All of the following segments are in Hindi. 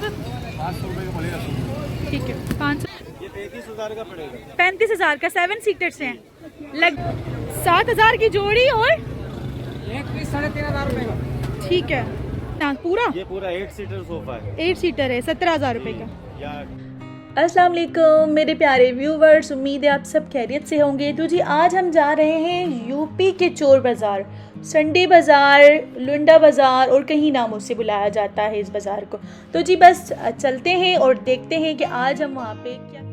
तकरीबन 500 रुपये का पड़ेगा। ठीक है 500। ये 35,000 का पड़ेगा। 35,000 का 7 सीटर से हैं लग 7,000 की जोड़ी और एक पीस 3,500 रुपये का। ठीक है ना पूरा। ये पूरा 8 सीटर सोफा है। 8 सीटर है 17,000 रुपये का। या अस्सलाम वालेकुम मेरे प्यारे व्यूवर्स, उम्मीद है आप सब खैरियत से होंगे। तो जी आज हम जा रहे हैं यूपी के चोर बाज़ार, संडे बाज़ार, लुंडा बाज़ार और कहीं नामों से बुलाया जाता है इस बाज़ार को। तो जी बस चलते हैं और देखते हैं कि आज हम वहाँ पे क्या।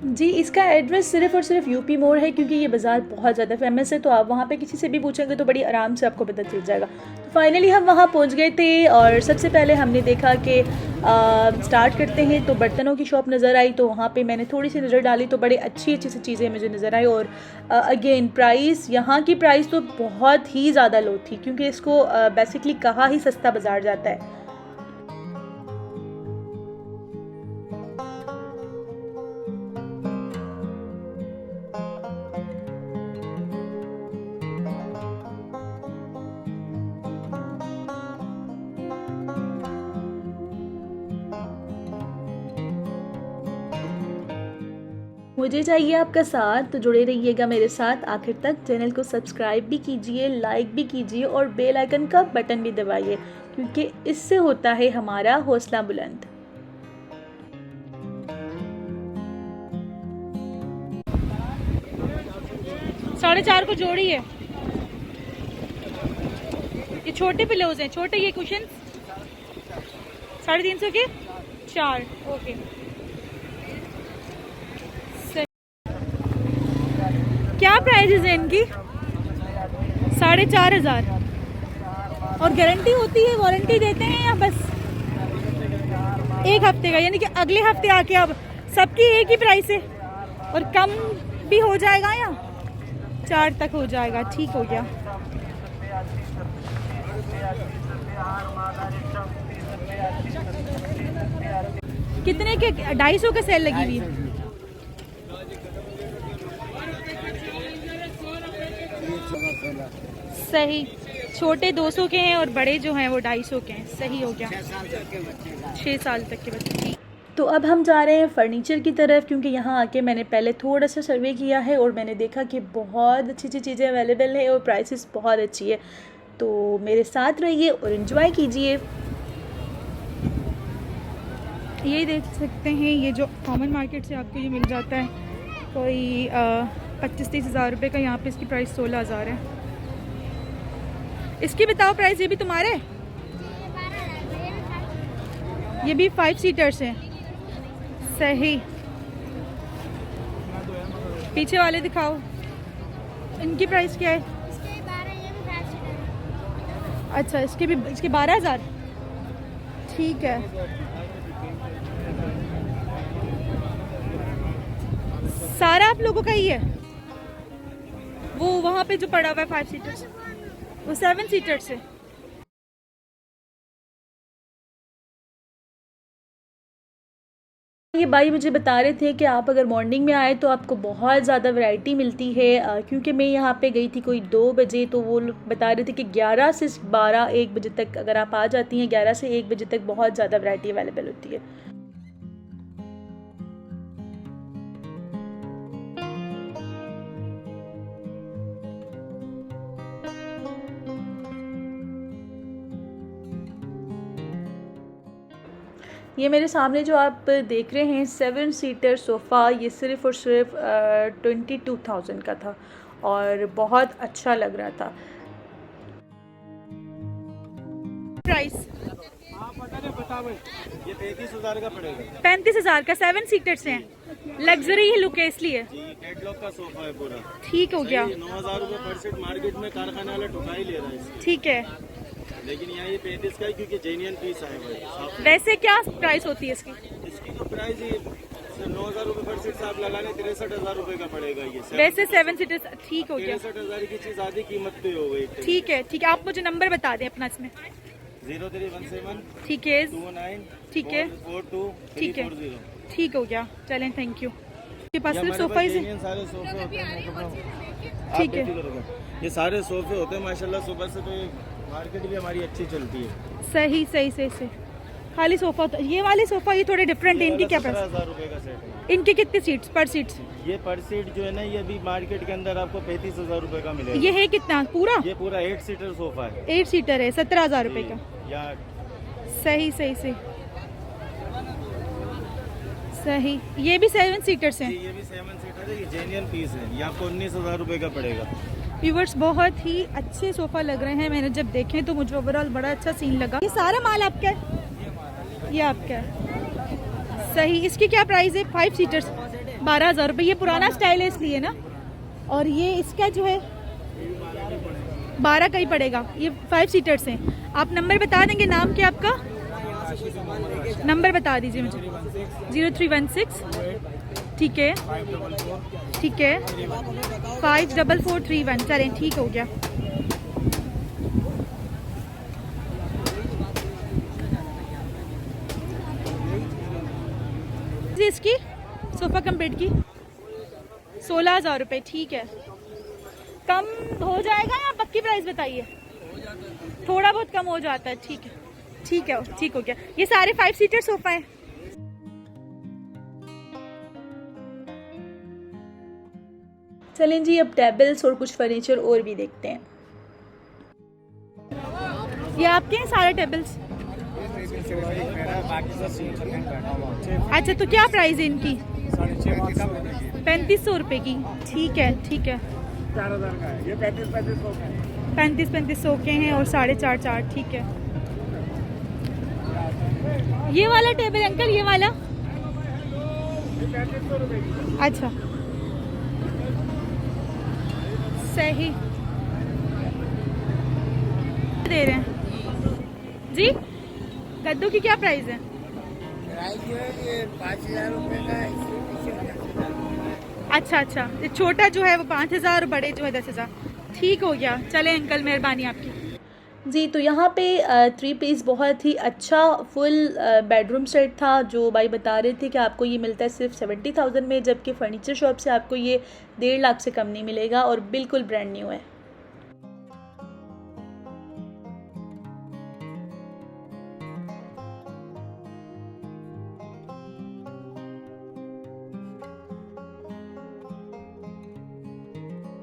जी इसका एड्रेस सिर्फ़ और सिर्फ यूपी मोड़ है, क्योंकि ये बाज़ार बहुत ज़्यादा फेमस है। तो आप वहाँ पे किसी से भी पूछेंगे तो बड़ी आराम से आपको पता चल जाएगा। तो फाइनली हम वहाँ पहुँच गए थे और सबसे पहले हमने देखा कि स्टार्ट करते हैं। तो बर्तनों की शॉप नज़र आई, तो वहाँ पे मैंने थोड़ी सी नज़र डाली तो बड़ी अच्छी सी चीज़ें मुझे नज़र आई। और अगेन प्राइस, यहाँ की प्राइस तो बहुत ही ज़्यादा लो थी, क्योंकि इसको बेसिकली कहा ही सस्ता बाज़ार जाता है। मुझे चाहिए आपका साथ, तो जुड़े रहिएगा मेरे साथ आखिर तक। चैनल को सब्सक्राइब भी कीजिए, लाइक भी कीजिए और बेल आइकन का बटन भी दबाइए, क्योंकि इससे होता है हमारा हौसला बुलंद। साढ़े 4 को जोड़ी है। ये छोटे पिलोज हैं, छोटे ये कुशन 350 के 4। ओके क्या प्राइसेस है इनकी? 4,500। और गारंटी होती है, वारंटी देते हैं या बस 1 हफ्ते का? यानी कि अगले हफ्ते आके अब सबकी एक ही प्राइस है और कम भी हो जाएगा या 4 तक हो जाएगा। ठीक हो गया। कितने के? 250 का सेल लगी हुई है। सही, छोटे 200 के हैं और बड़े जो हैं वो 250 के हैं। सही हो गया। 6 साल तक के बच्चे। तो अब हम जा रहे हैं फर्नीचर की तरफ, क्योंकि यहाँ आके मैंने पहले थोड़ा सा सर्वे किया है और मैंने देखा कि बहुत अच्छी अच्छी चीज़ें अवेलेबल है और प्राइसेस बहुत अच्छी है। तो मेरे साथ रहिए और एंजॉय कीजिए। ये देख सकते हैं, ये जो कॉमन मार्केट से आपको ये मिल जाता है कोई 25-30 हज़ार रुपये का। यहाँ पे इसकी प्राइस 16,000 है। इसकी बताओ प्राइस। ये भी तुम्हारे? ये भी 5 सीटर्स हैं। सही। पीछे वाले दिखाओ, इनकी प्राइस क्या है? अच्छा इसके 12,000। ठीक है। सारा आप लोगों का ही है? वो वहाँ पे जो पड़ा हुआ है 5 सीटर्स, वो 7 सीटर्स है। ये भाई मुझे बता रहे थे कि आप अगर मॉर्निंग में आए तो आपको बहुत ज़्यादा वैरायटी मिलती है। क्योंकि मैं यहाँ पे गई थी कोई 2 बजे, तो वो लोग बता रहे थे कि 11 से 12-1 बजे तक अगर आप आ जाती हैं, 11 से 1 बजे तक बहुत ज़्यादा वैरायटी अवेलेबल होती है। ये मेरे सामने जो आप देख रहे हैं 7 सीटर सोफ़ा, ये सिर्फ़ और सिर्फ 22,000 का था और बहुत अच्छा लग रहा था। प्राइस ये 35,000 का पड़ेगा। 35,000 का 7 सीटर से हैं। लग्जरी ही लुक है इसलिए। कैटलॉग का सोफा है पूरा। ठीक हो गया। 9,000 रुपये पर सेट मार्केट में कारखाने वाला ठुका ही ले रहा है। ठीक है, लेकिन यहाँ ये 35 का है, क्योंकि जेन्युइन पीस है भाई। वैसे क्या प्राइस होती है इसकी? इसकी तो प्राइस ही 9,000 रुपये पर सेट साहब लगाने 63,000 रुपये का पड़ेगा ये। वैसे 7 सीटर। ठीक हो गया। 63,000 की चीज आधी कीमत पे हो गई। ठीक है ठीक है, आप मुझे नंबर बता दें अपना इसमें। 0317 ठीक है 29 ठीक है 42 ठीक है 340। ठीक हो गया। चलें, थैंक यू। के पास ये सिर्फ हमारे सोफा ही पास से? genuine सारे सोफे होते हैं। ठीक है। ये सारे सोफे होते हैं माशाल्लाह, सुबह से तो ये मार्केट भी हमारी अच्छी चलती है। सही सही सही सही। खाली सोफा तो ये वाले सोफा ये थोड़े डिफरेंट है, इनकी क्या प्राइस? 17,000 रुपए का सेट है। इनके कितने सीट्स पर सीट्स? ये पर सीट जो है ना, ये अभी मार्केट के अंदर आपको 35,000 रुपए का मिलेगा। ये है कितना पूरा? ये पूरा 8 सीटर सोफा है। 8 सीटर है, 17,000 रुपए का। या सही सही सही सही। ये भी 7 सीटर्स हैं। ये भी 7 सीटर है, ये जेन्युइन पीस है। ये आपको 19,000 रुपए का पड़ेगा। व्यूवर्स बहुत ही अच्छे सोफ़ा लग रहे हैं, मैंने जब देखे तो मुझे ओवरऑल बड़ा अच्छा सीन लगा। ये सारा माल आपका है? ये आपका है, सही। इसकी क्या प्राइस है? 5 सीटर्स 12,000 रुपये। ये पुराना स्टाइल है इसलिए ना। और ये इसका जो है 12 का ही पड़ेगा। ये 5 सीटर्स हैं। आप नंबर बता देंगे? नाम क्या आपका? नंबर बता दीजिए मुझे। 0316। ठीक है ठीक है, 54431। चलें ठीक हो गया। जी इसकी सोफ़ा कम बेड की 16,000 रुपये। ठीक है, कम हो जाएगा या पक्की प्राइस बताइए? थोड़ा बहुत कम हो जाता है। ठीक है ठीक है, ठीक हो गया। ये सारे 5 सीटर सोफ़ा है। चलें जी, अब टेबल्स और कुछ फर्नीचर और भी देखते हैं। ये आपके हैं सारे टेबल्स? अच्छा, तो क्या प्राइस है इनकी? 3500 रुपये की। ठीक है ठीक है। 4,000 का है। ये 3500 के हैं और 4.5 ठीक है। ये वाला टेबल अंकल, ये वाला? 3500 रुपए की। अच्छा सही दे रहे हैं जी। गद्दों की क्या प्राइस है? प्राइस जो है ये 5,000 रुपए का है। अच्छा अच्छा, ये छोटा जो है वो 5,000 और बड़े जो है 10,000। ठीक हो गया। चले अंकल, मेहरबानी आपकी जी। तो यहाँ पे 3 पीस बहुत ही अच्छा फुल बेडरूम सेट था, जो भाई बता रहे थे कि आपको ये मिलता है सिर्फ 70,000 में, जबकि फ़र्नीचर शॉप से आपको ये 1.5 लाख से कम नहीं मिलेगा और बिल्कुल ब्रांड न्यू है।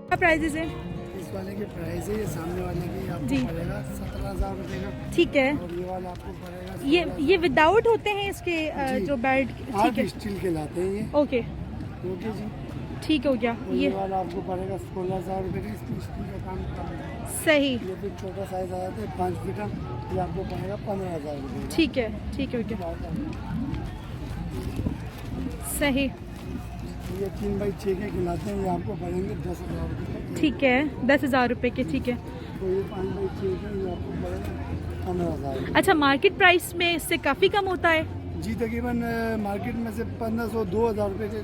क्या प्राइजेज है? इस वाले की प्राइस है, ये सामने वाले की आपको जी। पड़ेगा 17,000 रुपए का। ठीक है। और ये वाला आपको पड़ेगा ये विदाउट होते हैं इसके जी। जो बेड? ठीक आर्ट है स्टील के लाते हैं ये। ओके ओके जी। ठीक हो गया। और ये वाला आपको पड़ेगा 16,000 रुपए का। इसमें स्टील का काम कर सही। ये फिर छोटा साइज आ जाता है 5 फीट का, ये आपको पड़ेगा 15,000 रुपए का। ठीक है ठीक हो गया। सही। ये 3 बाई 6 के खिलाते हैं, ये आपको पड़ेंगे 10,000 रुपए का। ठीक है, 10,000 रुपये के। ठीक है। तो ये 5 बाई 6 के, ये आपको पड़ेगा 15,000 रुपए। अच्छा, मार्केट प्राइस में इससे काफ़ी कम होता है? जी तकरीबन मार्केट में से 1,500-2,000 रुपए के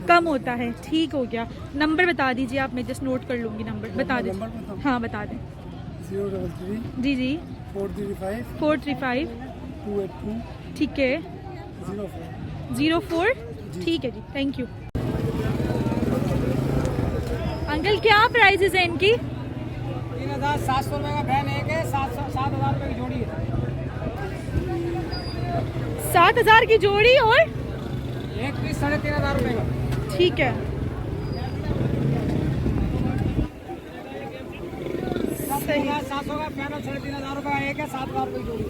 कम होता है। ठीक हो गया। नंबर बता दीजिए आप, मैं जस्ट नोट कर लूँगी। नंबर बता नंबर दीजिए। बताऊँ? हाँ बता दें। 033 जी जी। 435 435 282 ठीक है 04। 04। ठीक है जी, थैंक यू। अंकल क्या प्राइजेज है इनकी? 3,700 रुपये का फैन एक है, 7,000 रुपये की जोड़ी है। 7,000 की जोड़ी और एक पीस 3,500 रुपये का। ठीक है। सही। 700 का फैन और 3,500 रुपये का एक है, 7,000 रुपये की जोड़ी।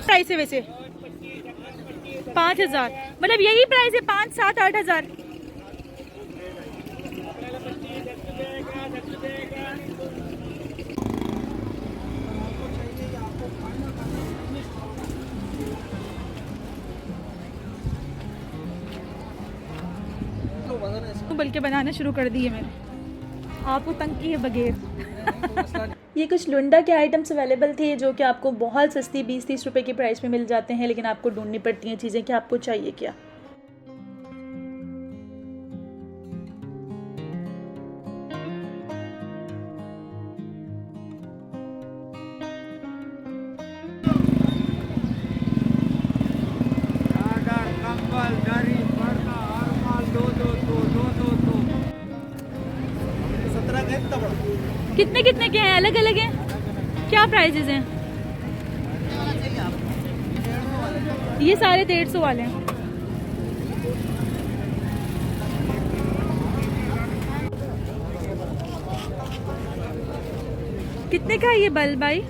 प्राइस है वैसे 5,000, मतलब यही प्राइस है 5, 7, 8,000। बल्कि बनाना शुरू कर दिए मैंने, आपको तंग किए बगैर। ये कुछ लुंडा के आइटम्स अवेलेबल थे जो कि आपको बहुत सस्ती 20-30 रुपए की प्राइस में मिल जाते हैं, लेकिन आपको ढूंढनी पड़ती हैं चीज़ें कि आपको चाहिए क्या। अलग अलग हैं? क्या प्राइजेज हैं? ये सारे 150 वाले हैं। कितने का है ये बल्ब भाई?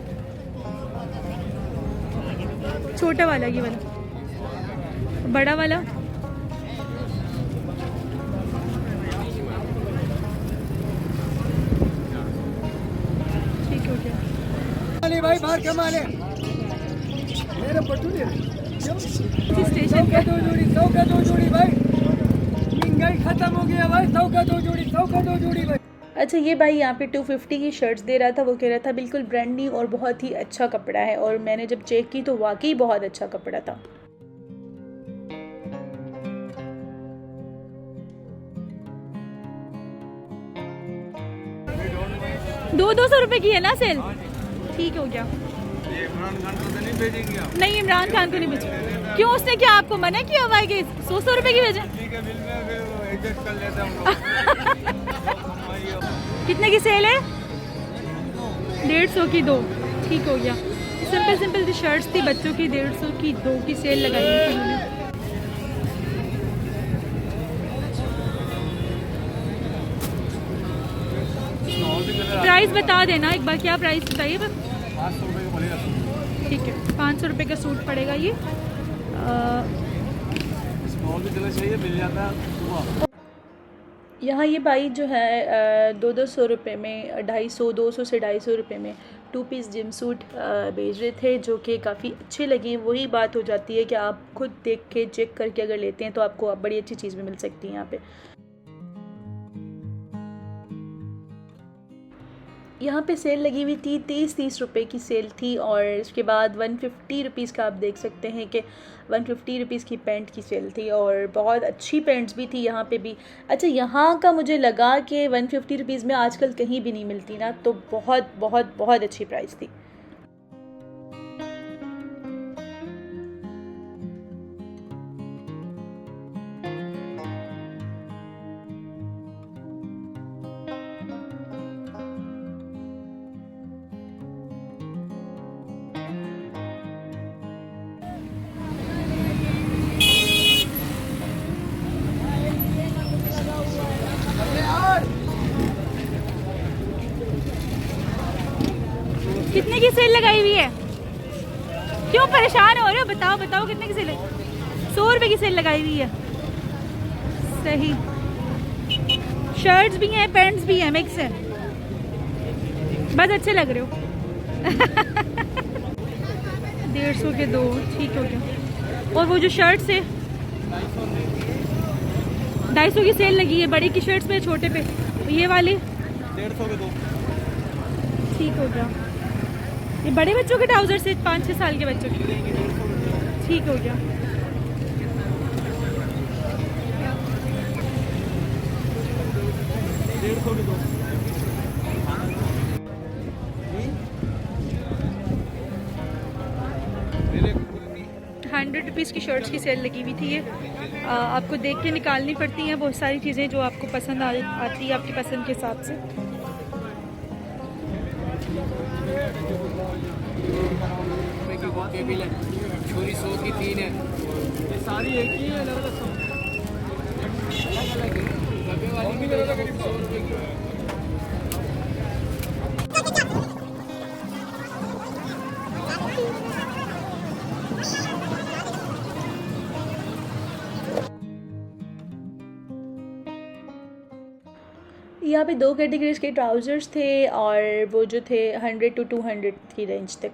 छोटा वाला, ये वाला, बड़ा वाला? ठीक हो गया। भाई बाहर कमा ले मेरे बटूले स्टेशन का 2 जोड़ी 100 का 2 जोड़ी भाई, महंगाई खत्म हो गया भाई। 100 का 2 जोड़ी 100 का 2 जोड़ी भाई। अच्छा, ये भाई यहाँ पे 250 की शर्ट्स दे रहा था। वो कह रहा था बिल्कुल ब्रांड न्यू और बहुत ही अच्छा कपड़ा है, और मैंने जब चेक की तो वाकई बहुत अच्छा कपड़ा था। 200 रुपए की है ना सेल? ठीक हो गया। इमरान खान को तो नहीं भेजेंगे आप? नहीं, इमरान खान को नहीं भेजे। क्यों, उसने क्या आपको मना किया हुआ है कि 100 रुपए की भेजे? ठीक है, बिल में फिर एडजस्ट कर लेते हैं हम लोग। कितने की सेल है? 150 की 2। ठीक हो गया। सिंपल सिंपल सी शर्ट्स थी बच्चों की, 150 की 2 की सेल लगाई हुई थी उन्होंने। प्राइस बता देना एक बार, क्या प्राइस बताइए बस। 500 रुपये का पड़ेगा। ठीक है, 500 रुपये का सूट पड़ेगा ये। स्मॉल भी चला चाहिए, मिल जाता है। यहाँ ये भाई जो है 200 रुपये में 200 से 250 रुपये में 2 पीस जिम सूट बेच रहे थे, जो कि काफ़ी अच्छे लगे। वही बात हो जाती है कि आप खुद देख के चेक करके अगर लेते हैं तो आपको बड़ी अच्छी चीज़ भी मिल सकती है यहाँ पे। यहाँ पे सेल लगी हुई थी, 30 रुपए की सेल थी, और इसके बाद 150 रुपीज़ का आप देख सकते हैं कि 150 रुपीज़ की पैंट की सेल थी, और बहुत अच्छी पैंट्स भी थी यहाँ पे भी। अच्छा, यहाँ का मुझे लगा कि 150 रुपीज़ में आजकल कहीं भी नहीं मिलती ना, तो बहुत बहुत बहुत अच्छी प्राइस थी। कितने की सेल लगाई हुई है? क्यों परेशान हो रहे हो? बताओ बताओ कितने की सेल है? 100 रुपए की सेल लगाई हुई है। सही, शर्ट्स भी हैं, पैंट्स भी हैं, मिक्स है। बस अच्छे लग रहे हो। 150 के 2। ठीक हो गया। और वो जो शर्ट्स है 250 की सेल लगी है, बड़े की शर्ट्स पे, छोटे पे ये वाले 150 के 2। ठीक हो गया। ये बड़े बच्चों के ट्राउजर से 5-6 साल के बच्चों के। ठीक हो गया। ₹100 की शर्ट्स की सेल लगी हुई थी ये। आपको देख के निकालनी पड़ती हैं बहुत सारी चीज़ें जो आपको पसंद आती है आपकी पसंद के हिसाब से। छोरी 100 की 3 है, ये सारी एक ही है, अलग अलग वाली भी 100 रुपये की। यहाँ पे 2 कैटेगरीज के ट्राउज़र्स थे, और वो जो थे 100 to 200 की रेंज तक।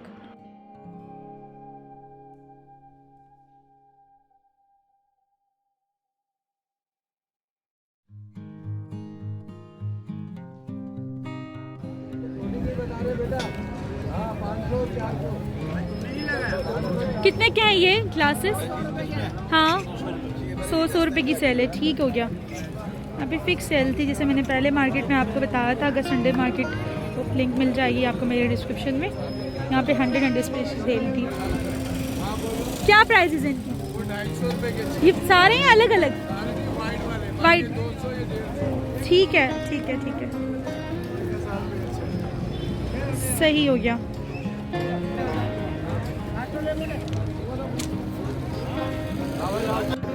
कितने के हैं ये ग्लासेस? हाँ, 100 रुपये की सेल है। ठीक हो गया। अभी फिक्स सेल थी, जैसे मैंने पहले मार्केट में आपको बताया था। अगर संडे मार्केट तो लिंक मिल जाएगी आपको मेरे डिस्क्रिप्शन में। यहाँ पे 100 सेल थी। क्या प्राइसेस हैं इनकी? ये सारे हैं अलग अलग? वाइट। ठीक है ठीक है ठीक है। सही हो गया।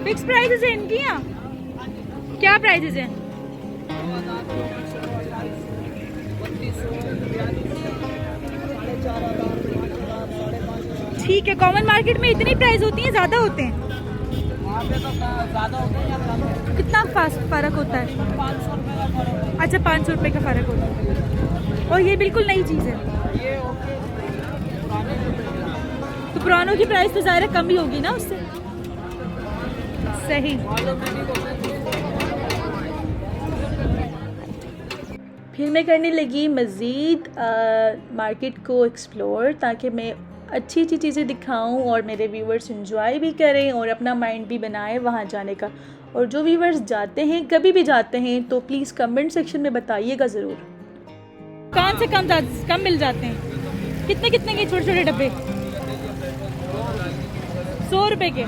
फिक्स प्राइसेस है इनकी यहाँ? क्या प्राइसेस हैं? ठीक है, कॉमन मार्केट में इतनी प्राइस होती है, ज़्यादा होते हैं? वहाँ पे तो ज़्यादा होते हैं, यहाँ कम है। कितना फ़र्क होता है? 500 रुपये का फर्क है। अच्छा, 500 रुपये का फ़र्क होता है। और ये बिल्कुल नई चीज़ है। ये ओके, तो पुरानों की प्राइस तो ज़्यादा कम ही होगी ना उससे? सही। फिर मैं करने लगी मज़ीद मार्केट को एक्सप्लोर, ताकि मैं अच्छी अच्छी चीज़ें दिखाऊं और मेरे व्यूवर्स एंजॉय भी करें और अपना माइंड भी बनाएं वहाँ जाने का। और जो व्यूवर्स जाते हैं, कभी भी जाते हैं, तो प्लीज़ कमेंट सेक्शन में बताइएगा ज़रूर। कौन से कम मिल जाते हैं? कितने कितने के छोटे छोटे डब्बे? 100 रुपये के।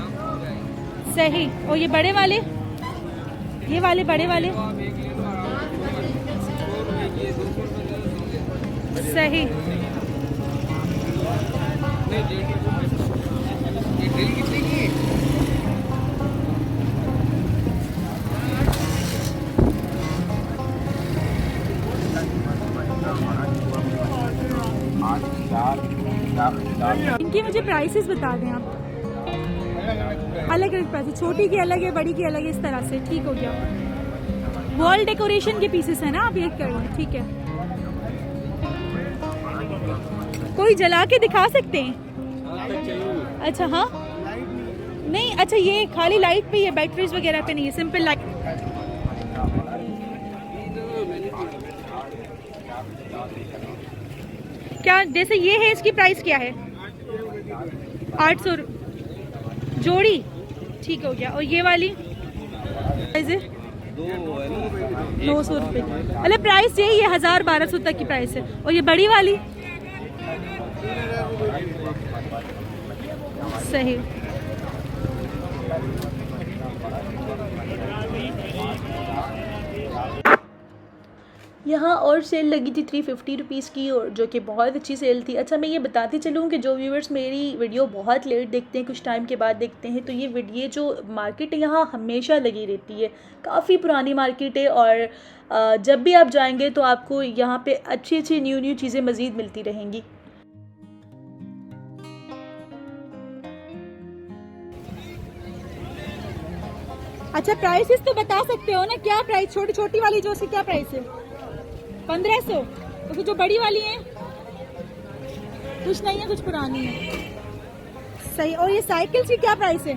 सही। और ये बड़े वाले? ये वाले बड़े वाले? सही। इनकी मुझे प्राइसेस बता दें आप। अलग अलग प्राइस, छोटी की अलग है, बड़ी की अलग है, इस तरह से। ठीक हो गया। वॉल डेकोरेशन के पीसेस है ना आप? एक कर लें, ठीक है। कोई जला के दिखा सकते हैं? अच्छा, हाँ, नहीं, अच्छा, ये खाली लाइट पे ही है, बैटरीज वगैरह पे नहीं है, सिंपल लाइट। क्या जैसे ये है, इसकी प्राइस क्या है? 800 जोड़ी। ठीक हो गया। और ये वाली प्राइस है 900 रुपये। मतलब प्राइस यही है, 1000-1200 तक की प्राइस है। और ये बड़ी वाली? सही। यहाँ और सेल लगी थी 350 रुपीज़ की, और जो कि बहुत अच्छी सेल थी। अच्छा, मैं ये बताती चलूँ कि जो व्यूवर्स मेरी वीडियो बहुत लेट देखते हैं, कुछ टाइम के बाद देखते हैं, तो ये जो मार्केट है यहाँ हमेशा लगी रहती है। काफ़ी पुरानी मार्केट है, और जब भी आप जाएंगे तो आपको यहाँ पे अच्छी अच्छी न्यू चीज़ें मज़ीद मिलती रहेंगी। अच्छा, प्राइसेस तो बता सकते हो ना? क्या प्राइस? छोटी वाली जो, उसकी क्या प्राइस है? 1500। तो जो बड़ी वाली है कुछ नहीं है, कुछ पुरानी है। सही। और ये साइकिल की क्या प्राइस है?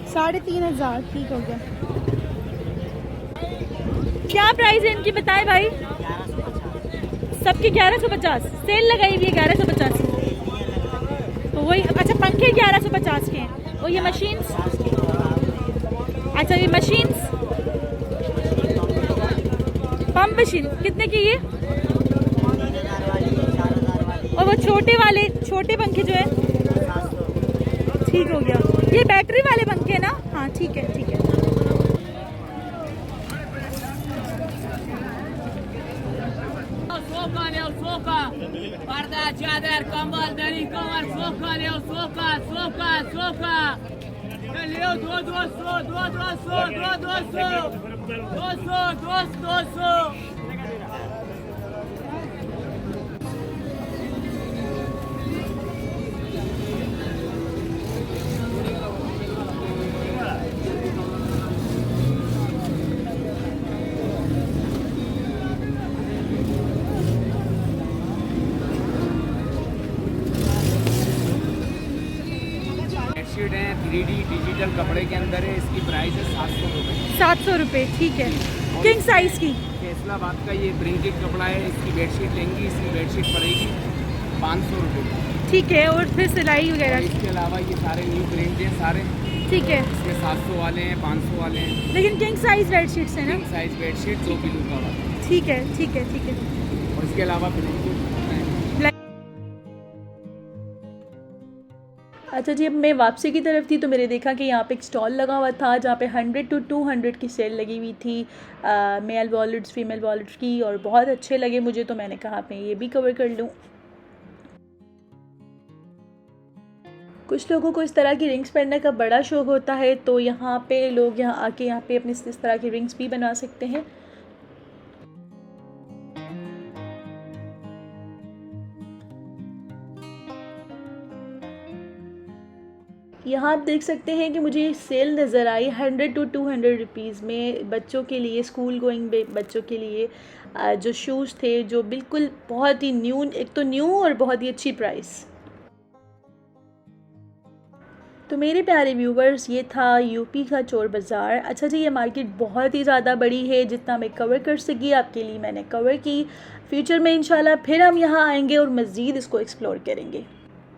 3500। ठीक हो गया। क्या प्राइस है इनकी बताएं भाई? सबकी 1150। सेल लगाई हुई है 1150। तो वही। अच्छा, पंखे 1150 के हैं। और ये मशीन्स? अच्छा, ये मशीन्स, पंप मशीन कितने की ये? और वो छोटे पंखे जो है? ठीक हो गया। ये बैटरी वाले पंखे ना? हाँ, ठीक है, ठीक है। सोफा, पर्दा, चादर, कंबल, दरी, कवर, सोफा ले, सोफा ले, 200। बेडशीट है 3D डिजिटल कपड़े के अंदर है। इसकी प्राइस है 700 रुपये। 700 रुपये। ठीक है। किंग साइज की? फैसलाबाद का ये प्रिंटेड कपड़ा है। इसकी बेडशीट लेंगी, इसकी बेडशीट पड़ेगी 500 रुपये। ठीक है। और फिर सिलाई वगैरह? इसके अलावा ये सारे न्यू प्रिंट हैं सारे। ठीक है। इसके 700 वाले हैं, 500 वाले हैं। लेकिन किंग साइज बेडशीट्स है ना? किंग साइज बेडशीट 2 किलो का वाला। ठीक है, ठीक है, ठीक है। और इसके अलावा अच्छा जी, अब मैं वापसी की तरफ थी तो मैंने देखा कि यहाँ पे एक स्टॉल लगा हुआ था जहाँ पे 100 to 200 की सेल लगी हुई थी मेल वॉलेट्स फीमेल वॉलेट्स की, और बहुत अच्छे लगे मुझे, तो मैंने कहा मैं ये भी कवर कर लूँ। कुछ लोगों को इस तरह की रिंग्स पहनने का बड़ा शौक़ होता है, तो यहाँ पे लोग यहाँ आके यहाँ पे अपनी इस तरह की रिंग्स भी बना सकते हैं। यहाँ आप देख सकते हैं कि मुझे सेल नज़र आई 100 to 200 रुपीज़ में बच्चों के लिए, स्कूल गोइंग बच्चों के लिए जो शूज़ थे, जो बिल्कुल बहुत ही न्यू, एक तो न्यू और बहुत ही अच्छी प्राइस। तो मेरे प्यारे व्यूवर्स, ये था यूपी का चोर बाज़ार। अच्छा जी, ये मार्केट बहुत ही ज़्यादा बड़ी है, जितना मैं कवर कर सकी आपके लिए मैंने कवर की। फ्यूचर में इंशाल्लाह फिर हम यहाँ आएंगे और मज़ीद इसको एक्सप्लोर करेंगे।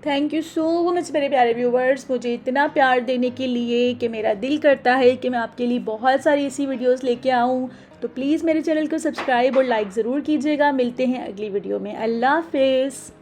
थैंक यू सो मच मेरे प्यारे व्यूवर्स, मुझे इतना प्यार देने के लिए कि मेरा दिल करता है कि मैं आपके लिए बहुत सारी ऐसी वीडियोस लेके आऊँ। तो प्लीज़ मेरे चैनल को सब्सक्राइब और लाइक ज़रूर कीजिएगा। मिलते हैं अगली वीडियो में। अल्लाह हाफ़िज़।